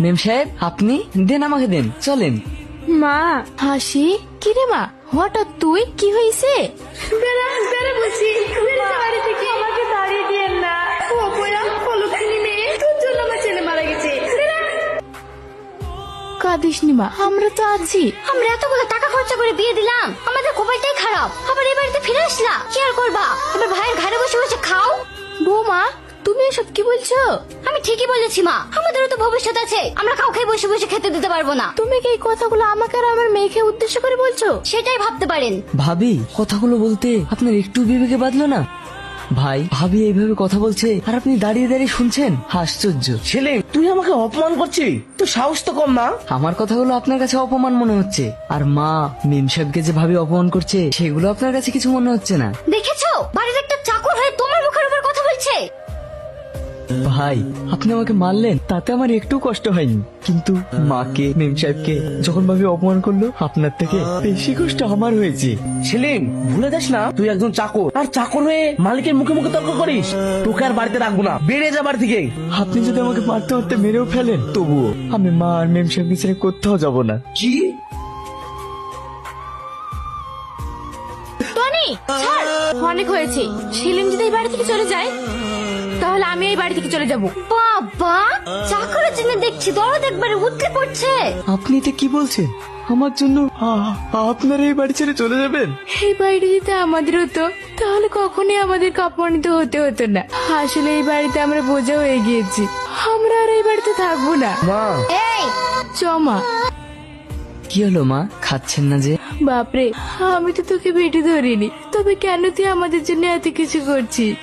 মেম সাহেব আপনি দেন, আমাকে দেন, চলেন। মা হাসি কি রে মা, হঠাৎ তুই কি হয়েছে? আমাকে তাড়িয়ে দিয়েন না, অলক্ষিনী মেয়ে, তোর জন্য আমার ছেলে মারা গেছে। কাঁদিস নি মা, আমরা তো আছি। আমরা এতগুলো টাকা খরচা করে বিয়ে দিলাম, আমাদের কপালটাই খারাপ। আবার এই বাড়িতে ফিরে আসলা, কি আর করবা? আমার ভাইয়ের ঘরে বসে বসে খাও। বৌমা তুমি এসব কি বলছো? আমি ঠিকই বলেছি মা, আমাদেরও তো ভবিষ্যৎ আছে, আমরা কাউকে বসে বসে খেতে দিতে পারবো না। তুমি কি এই কথাগুলো আমাকে আর আমার মেয়েকে উদ্দেশ্য করে বলছো? সেটাই ভাবতে পারেন। ভাবি কথাগুলো বলতে আপনার একটু বিবেকে বাঁধলো না? ভাই ভাবি এইভাবে কথা বলছে আর আপনি দাঁড়িয়ে দাঁড়িয়ে শুনছেন, আশ্চর্য। ছেলে তুই আমাকে অপমান করছিস, তো সাহস তো কম না। আমার কথাগুলো আপনার কাছে অপমান মনে হচ্ছে, আর মা মেম সাহেবকে যে ভাবি অপমান করছে সেগুলো আপনার কাছে কিছু মনে হচ্ছে না। দেখেছো, বাড়ির একটা চাকর হয়ে তোমার মুখের উপর কথা বলছে। ভাই আপনি আমাকে মারলেন, তাতে আমার একটু কষ্ট হয়নি, কিন্তু মাকে মেম সাহেবকে যখন ভাবি অপমান করলো আপনার থেকে বেশি কষ্ট আমার হয়েছে। ছেলে ভুলে যাস না, তুই একজন চাকর, আর চাকর হয়ে মালিকের মুখে মুখে তর্ক করিস। তোকে আর বাড়িতে রাখবো না, বেরিয়ে যা বাড়ি থেকে। আপনি যদি আমাকে মারতে মারতে মেরেও ফেলেন তবুও আমি মা আর মেম সাহেবকে ছেড়ে কোথাও যাব না। কি? টনি ছাড়, অনেক হয়েছে। সেলিম যদি এই বাড়ি থেকে চলে যায় তাহলে আমি এই বাড়ি থেকে চলে যাব। বাবা, চাকরের জন্য দেখছি দরদ একবারে উঠলে পড়ছে। আপনি এটা কি বলছেন? আমার জন্য আপনার এই বাড়ি ছেড়ে চলে যাবেন? এই বাড়িটা যদি আমাদের হতো তাহলে কখনই আমাদের অপমানিত হতে হতো না। আসলে এই বাড়িতে আমরা বোঝা হয়ে গিয়েছি, আমরা আর এই বাড়িতে থাকবো না। মা এই চমা কি হলো মা, খাচ্ছেন না যে? বাপরে, আমি তো তোকে পেটে ধরিনি, তবে কেন তুই আমাদের জন্য এত কিছু করছিস?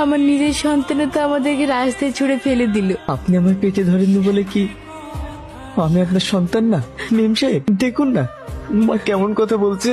আমার নিজের সন্তানও তো আমাদেরকে রাস্তায় ছুড়ে ফেলে দিল। আপনি আমার পেটে ধরেননি বলে কি আমি আপনার সন্তান না? মেম সাহেব দেখুন না মা কেমন কথা বলছে।